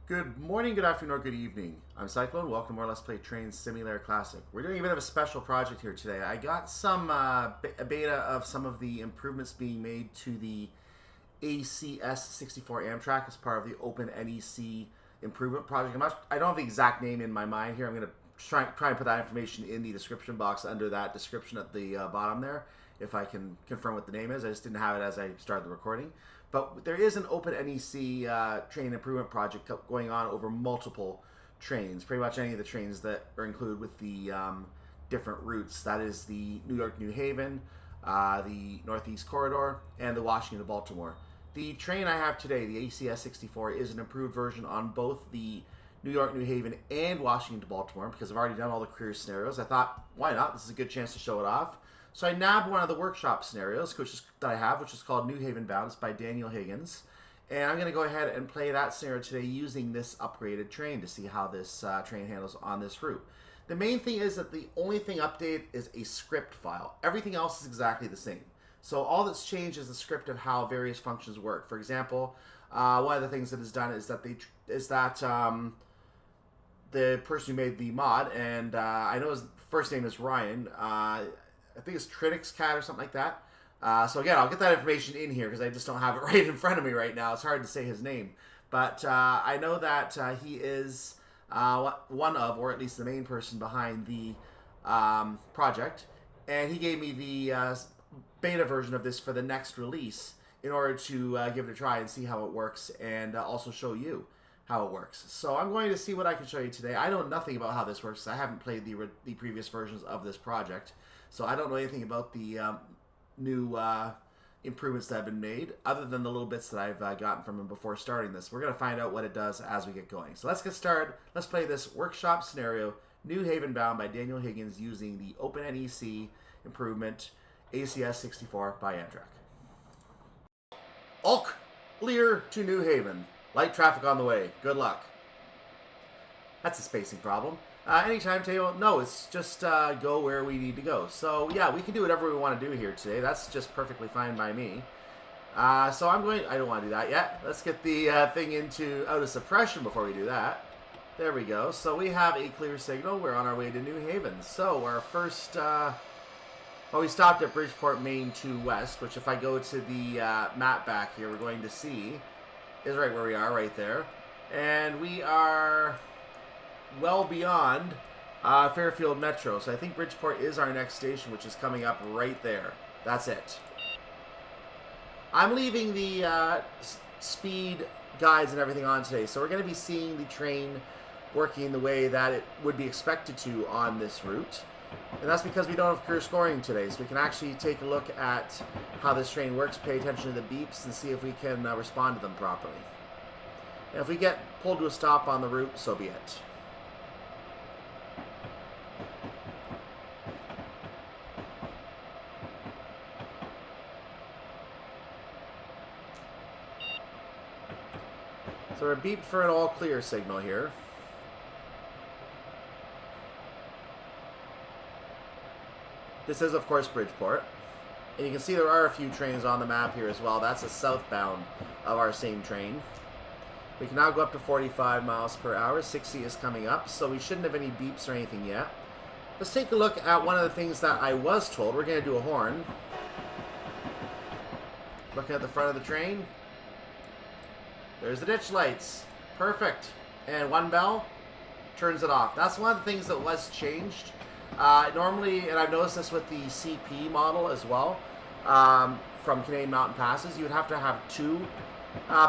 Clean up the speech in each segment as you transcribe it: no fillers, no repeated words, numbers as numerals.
Good morning, good afternoon, or good evening. I'm Cyclone. Welcome to our Let's Play Train Simulator Classic. We're doing a bit of a special project here today. I got some a beta of some of the improvements being made to the ACS-64 Amtrak as part of the Open NEC improvement project. I don't have the exact name in my mind here. I'm going to try and put that information in the description box under that description at the bottom there, if I can confirm what the name is. I just didn't have it as I started the recording. But there is an Open NEC train improvement project going on over multiple trains. Pretty much any of the trains that are included with the different routes. That is the New York-New Haven, the Northeast Corridor, and the Washington-Baltimore. The train I have today, the ACS-64, is an improved version on both the New York-New Haven and Washington-Baltimore, because I've already done all the career scenarios. I thought, why not? This is a good chance to show it off. So I nabbed one of the workshop scenarios that I have, which is called New Haven Bound. It's by Daniel Higgins. And I'm going to go ahead and play that scenario today using this upgraded train to see how this train handles on this route. The main thing is that the only thing updated is a script file. Everything else is exactly the same. So all that's changed is the script of how various functions work. For example, one of the things that is done is that the person who made the mod, and I know his first name is Ryan, I think it's trinancrat or something like that. So again, I'll get that information in here because I just don't have it right in front of me right now. It's hard to say his name. But I know that he is one of, or at least the main person behind the project. And he gave me the beta version of this for the next release in order to give it a try and see how it works, and also show you how it works. So I'm going to see what I can show you today. I know nothing about how this works. I haven't played the previous versions of this project, so I don't know anything about the new improvements that have been made, other than the little bits that I've gotten from him before starting this. We're going to find out what it does as we get going. So let's get started. Let's play this workshop scenario, New Haven Bound by Daniel Higgins, using the Open NEC improvement ACS-64 by Amtrak. All clear to New Haven. Light traffic on the way. Good luck. That's a spacing problem. Any timetable? No, it's just go where we need to go. So yeah, we can do whatever we want to do here today. That's just perfectly fine by me. So I don't want to do that yet. Let's get the thing out of suppression before we do that. There we go. So we have a clear signal. We're on our way to New Haven. So our first, well, we stopped at Bridgeport, Maine 2 West, which if I go to the map back here, we're going to see is right where we are, right there. And we are well beyond Fairfield Metro. So I think Bridgeport is our next station, which is coming up right there. That's it. I'm leaving the speed guides and everything on today. So we're going to be seeing the train working the way that it would be expected to on this route. And that's because we don't have career scoring today, so we can actually take a look at how this train works, pay attention to the beeps, and see if we can respond to them properly. And if we get pulled to a stop on the route, so be it. So we're beeped for an all clear signal here. This is, of course, Bridgeport. And you can see there are a few trains on the map here as well. That's a southbound of our same train. We can now go up to 45 miles per hour. 60 is coming up, so we shouldn't have any beeps or anything yet. Let's take a look at one of the things that I was told. We're going to do a horn. Looking at the front of the train. There's the ditch lights. Perfect. And one bell turns it off. That's one of the things that was changed. Normally, and I've noticed this with the CP model as well, from Canadian Mountain Passes, you would have to have 2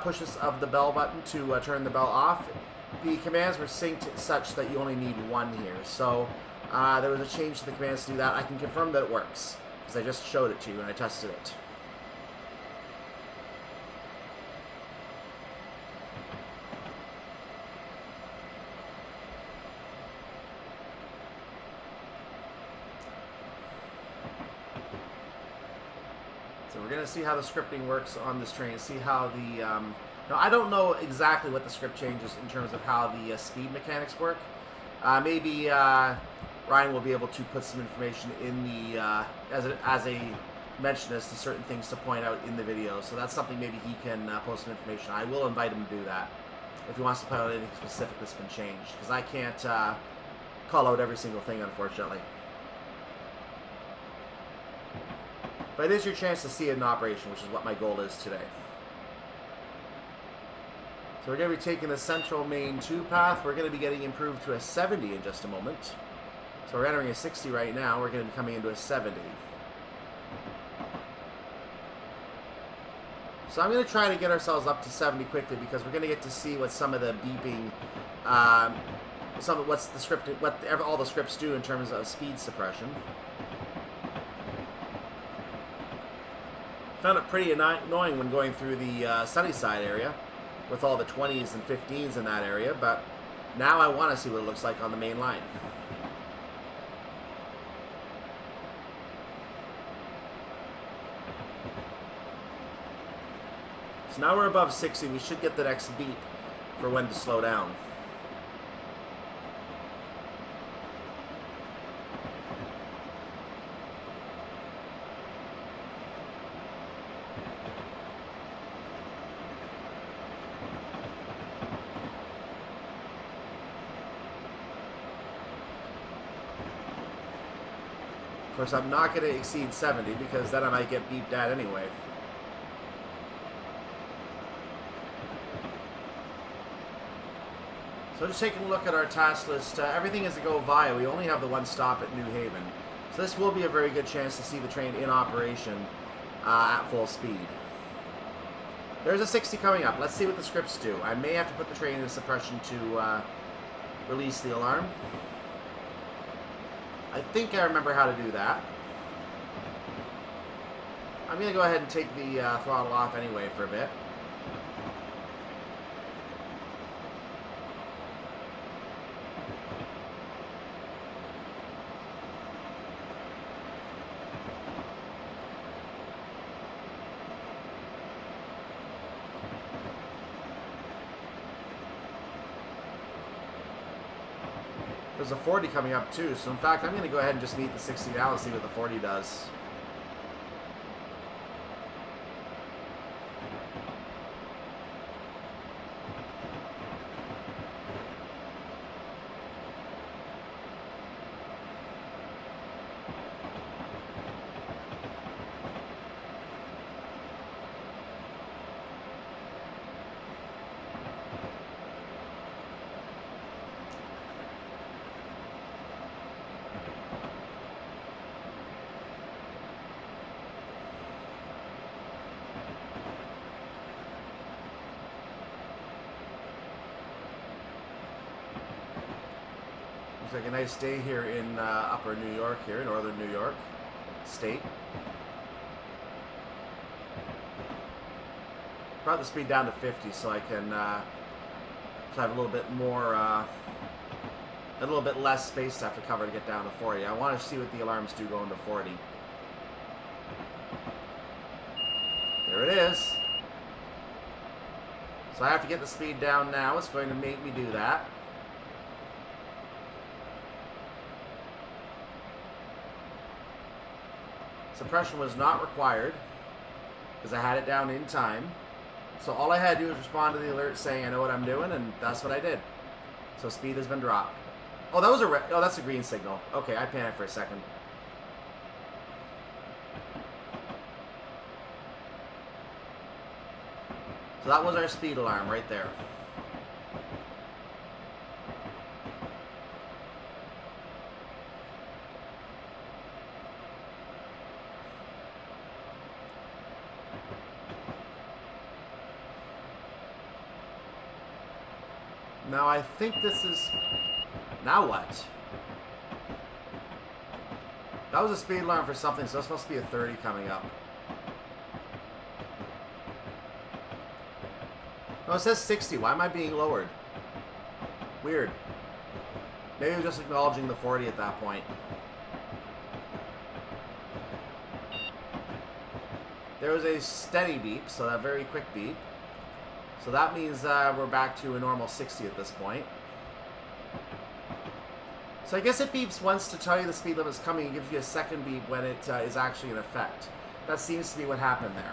pushes of the bell button to turn the bell off. The commands were synced such that you only need 1 here. So there was a change to the commands to do that. I can confirm that it works, because I just showed it to you and I tested it. So we're going to see how the scripting works on this train, see how the... now, I don't know exactly what the script changes in terms of how the speed mechanics work. Maybe Ryan will be able to put some information in the... as a mention as to certain things to point out in the video. So that's something maybe he can post some information. I will invite him to do that. if he wants to point out anything specific that's been changed, because I can't call out every single thing, unfortunately. But it is your chance to see it in operation, which is what my goal is today. So we're going to be taking the Central Main 2 path. We're going to be getting improved to a 70 in just a moment. So we're entering a 60 right now. We're going to be coming into a 70. So I'm going to try to get ourselves up to 70 quickly, because we're going to get to see what some of the beeping, what's the script, what all the scripts do in terms of speed suppression. Found it pretty annoying when going through the Sunnyside area with all the 20s and 15s in that area, but now I want to see what it looks like on the main line. So now we're above 60. We should get the next beep for when to slow down. Of course, I'm not going to exceed 70, because then I might get beeped at anyway. So just taking a look at our task list, everything is to go via. We only have the one stop at New Haven. So this will be a very good chance to see the train in operation at full speed. There's a 60 coming up. Let's see what the scripts do. I may have to put the train in suppression to release the alarm. I think I remember how to do that. I'm going to go ahead and take the throttle off anyway for a bit. There's a 40 coming up too, so in fact I'm going to go ahead and just meet the 60 now and see what the 40 does. Looks like a nice day here in upper New York, here, northern New York State. Brought the speed down to 50 so I can have a little bit more, a little bit less space to have to cover to get down to 40. I want to see what the alarms do going to 40. There it is. So I have to get the speed down now. It's going to make me do that. Suppression was not required because I had it down in time. So all I had to do was respond to the alert saying I know what I'm doing, and that's what I did. So speed has been dropped. Oh, that was a oh, that's a green signal. Okay, I panicked for a second. So that was our speed alarm right there. Now I think this is... Now what? That was a speed alarm for something, so it's supposed to be a 30 coming up. No, it says 60. Why am I being lowered? Weird. Maybe I'm just acknowledging the 40 at that point. There was a steady beep, so that very quick beep. So that means we're back to a normal 60 at this point. So I guess it beeps once to tell you the speed limit is coming. It gives you a second beep when it is actually in effect. That seems to be what happened there.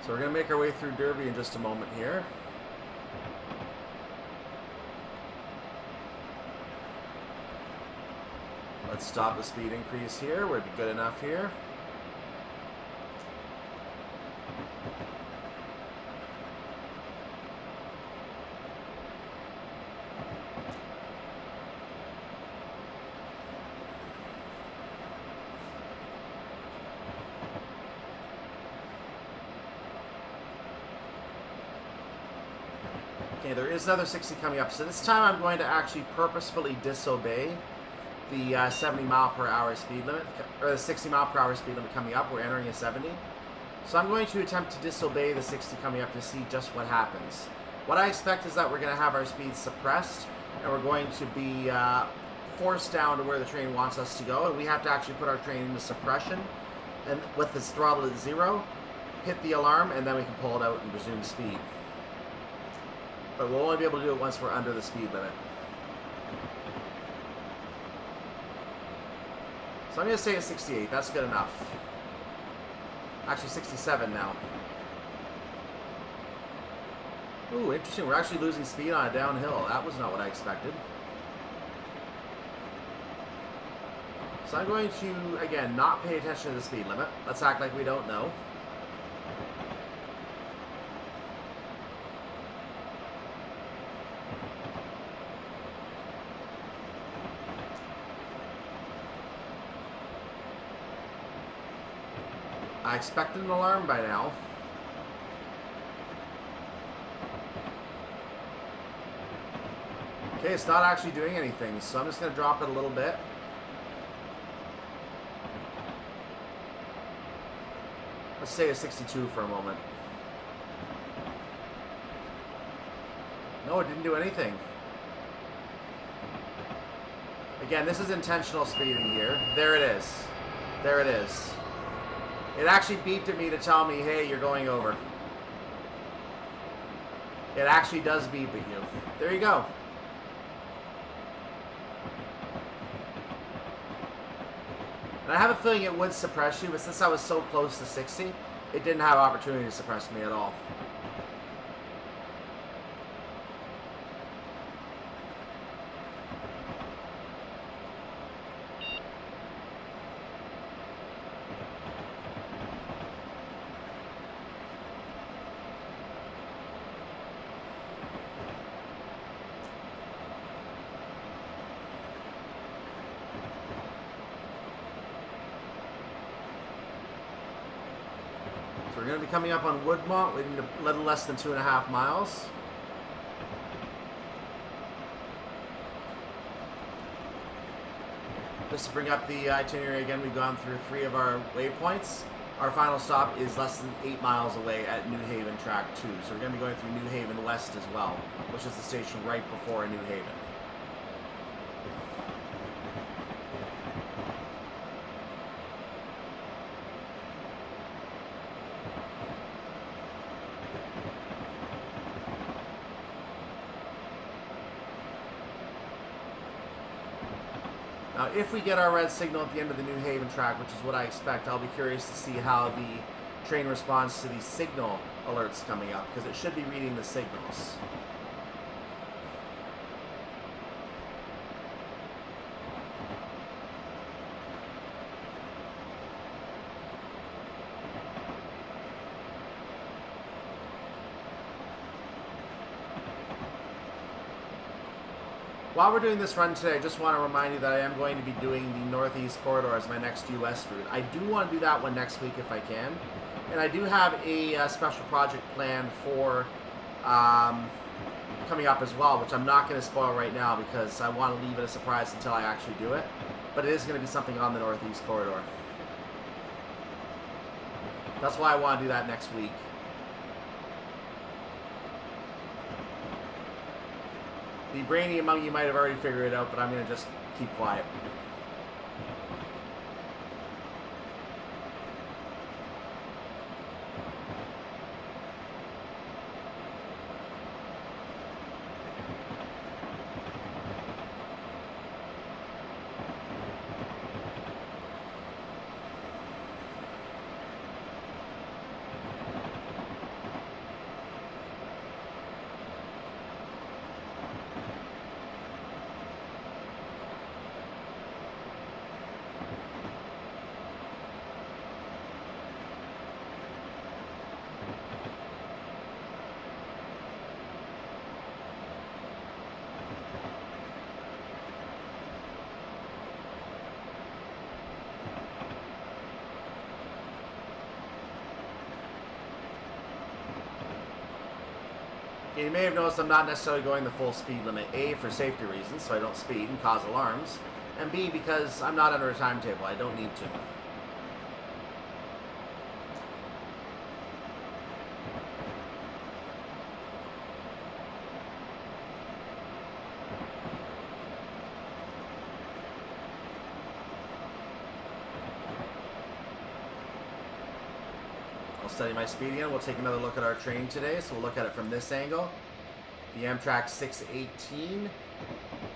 So we're going to make our way through Derby in just a moment here. Let's stop the speed increase here. We're good enough here. Okay, there is another 60 coming up. So this time I'm going to actually purposefully disobey the 70 mile per hour speed limit, or the 60 mile per hour speed limit coming up. We're entering a 70. So I'm going to attempt to disobey the 60 coming up to see just what happens. What I expect is that we're going to have our speed suppressed, and we're going to be forced down to where the train wants us to go, and we have to actually put our train into suppression, and with its throttle at 0, hit the alarm, and then we can pull it out and resume speed. But we'll only be able to do it once we're under the speed limit. So I'm going to say a 68. That's good enough. Actually, 67 now. Ooh, interesting. We're actually losing speed on a downhill. That was not what I expected. So I'm going to, again, not pay attention to the speed limit. Let's act like we don't know. I expected an alarm by now. Okay, it's not actually doing anything, so I'm just going to drop it a little bit. Let's say a 62 for a moment. No, it didn't do anything. Again, this is intentional speeding here. There it is. There it is. It actually beeped at me to tell me, hey, you're going over. It actually does beep at you. There you go. And I have a feeling it would suppress you, but since I was so close to 60, it didn't have opportunity to suppress me at all. So we're going to be coming up on Woodmont. We need a little less than 2.5 miles. Just to bring up the itinerary again, we've gone through 3 of our waypoints. Our final stop is less than 8 miles away at New Haven Track 2. So we're going to be going through New Haven West as well, which is the station right before New Haven. Now, if we get our red signal at the end of the New Haven track, which is what I expect, I'll be curious to see how the train responds to the signal alerts coming up, because it should be reading the signals. While we're doing this run today, I just want to remind you that I am going to be doing the Northeast Corridor as my next U.S. route. I do want to do that one next week if I can. And I do have a special project planned for coming up as well, which I'm not going to spoil right now because I want to leave it a surprise until I actually do it. But it is going to be something on the Northeast Corridor. That's why I want to do that next week. The brainy among you might have already figured it out, but I'm going to just keep quiet. You may have noticed I'm not necessarily going the full speed limit. A, for safety reasons, so I don't speed and cause alarms. And B, because I'm not under a timetable. I don't need to. I'll study my speed again. We'll take another look at our train today. So we'll look at it from this angle. The Amtrak 618.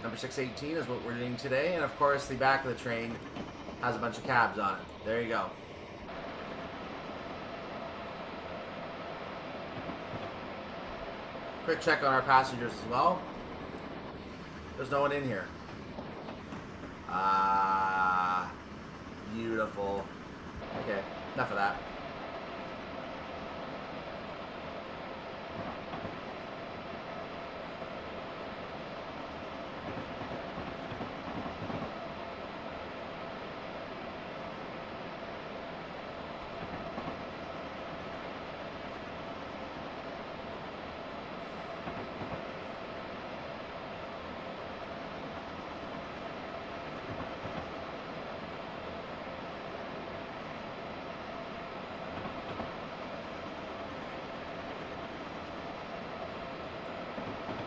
Number 618 is what we're doing today. And of course, the back of the train has a bunch of cabs on it. There you go. Quick check on our passengers as well. There's no one in here. Beautiful. Okay, enough of that.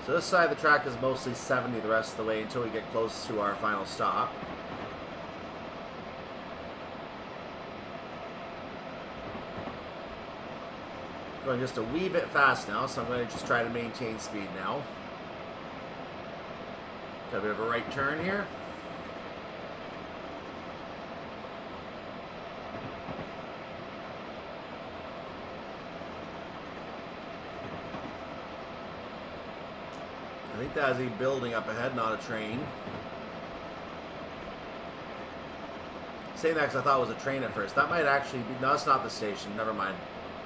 So this side of the track is mostly 70 the rest of the way until we get close to our final stop. Going just a wee bit fast now, so I'm going to just try to maintain speed now. Got a bit of a right turn here. I think that is a building up ahead, not a train. Saying that because I thought it was a train at first. That might actually be... No, it's not the station. Never mind.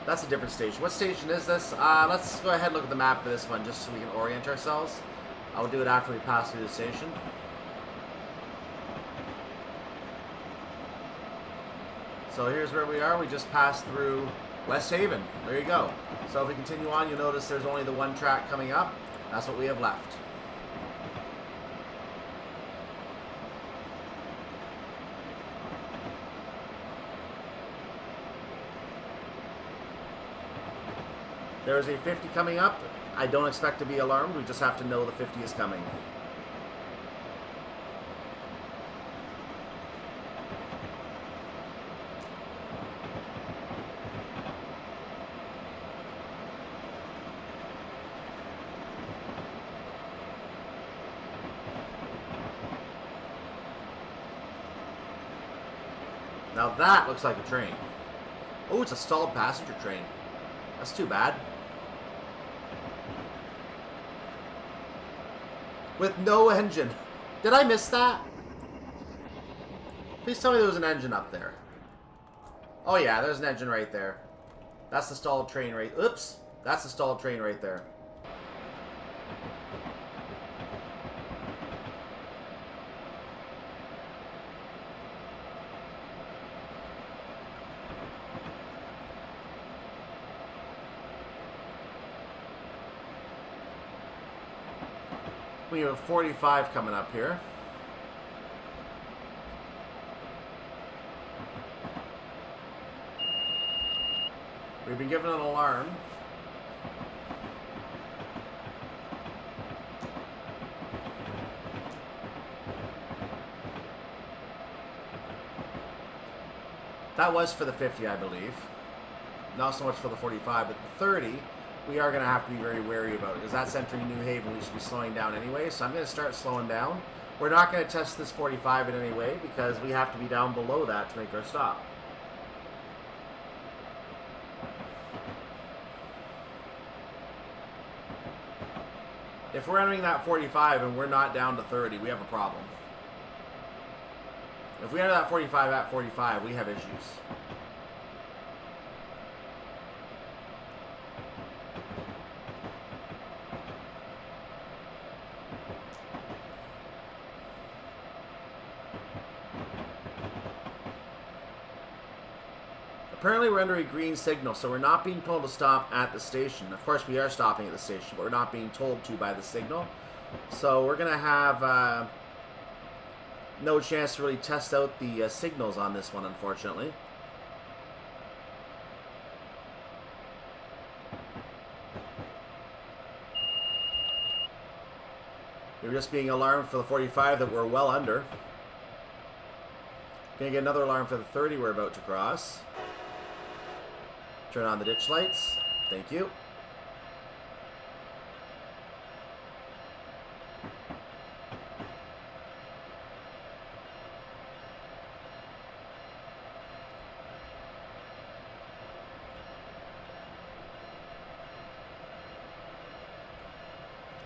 That's a different station. What station is this? Let's go ahead and look at the map for this one just so we can orient ourselves. I'll do it after we pass through the station. So here's where we are. We just passed through West Haven. There you go. So if we continue on, you'll notice there's only the one track coming up. That's what we have left. There is a 50 coming up. I don't expect to be alarmed. We just have to know the 50 is coming. Now that looks like a train. Oh, it's a stalled passenger train. That's too bad. With no engine. Did I miss that? Please tell me there was an engine up there. Oh yeah, there's an engine right there. That's the stalled train right... Oops! That's the stalled train right there. We have 45 coming up here. We've been given an alarm. That was for the 50, I believe. Not so much for the 45, but the 30... we are going to have to be very wary about it because that's entering New Haven. We should be slowing down anyway, so I'm going to start slowing down. We're not going to test this 45 in any way because we have to be down below that to make our stop. If we're entering that 45 and we're not down to 30, we have a problem. If we enter that 45 at 45, we have issues. Apparently we're under a green signal, so we're not being told to stop at the station. Of course, we are stopping at the station, but we're not being told to by the signal. So we're going to have no chance to really test out the signals on this one, unfortunately. We're just being alarmed for the 45 that we're well under. Gonna get another alarm for the 30 we're about to cross. Turn on the ditch lights. Thank you.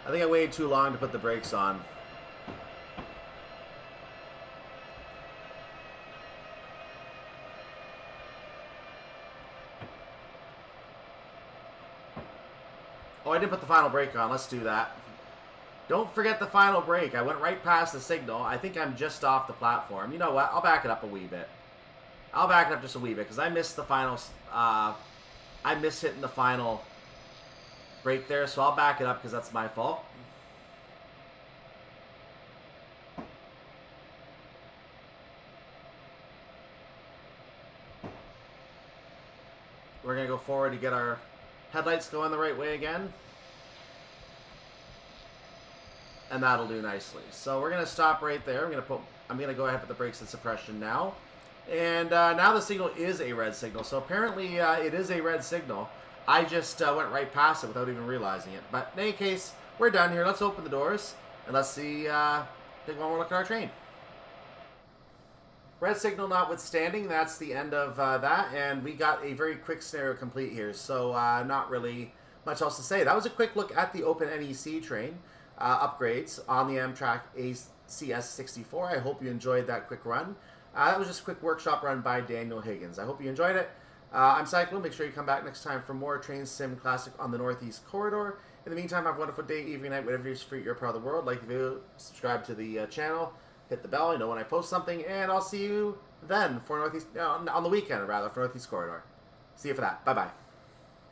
I think I waited too long to put the brakes on. Oh, I didn't put the final brake on. Let's do that. Don't forget the final brake. I went right past the signal. I think I'm just off the platform. You know what? I'll back it up a wee bit. I'll back it up just a wee bit because I missed the final... I missed hitting the final brake there, so I'll back it up because that's my fault. We're going to go forward to get our headlights going the right way again. And that'll do nicely. So we're going to stop right there. I'm going to go ahead with the brakes and suppression now. And now the signal is a red signal. So apparently it is a red signal. I just went right past it without even realizing it. But in any case, we're done here. Let's open the doors and let's see, take one more look at our train. Red signal notwithstanding, that's the end of that, and we got a very quick scenario complete here, so not really much else to say. That was a quick look at the Open NEC train upgrades on the Amtrak ACS-64. I hope you enjoyed that quick run. That was just a quick workshop run by Daniel Higgins. I hope you enjoyed it. I'm Cyclone. Make sure you come back next time for more Train Sim Classic on the Northeast Corridor. In the meantime, have a wonderful day, evening, night, whatever you're free, you're part of the world. Like the video, subscribe to the channel. Hit the bell, you know when I post something, and I'll see you then for Northeast, on the weekend rather, for Northeast Corridor. See you for that. Bye-bye.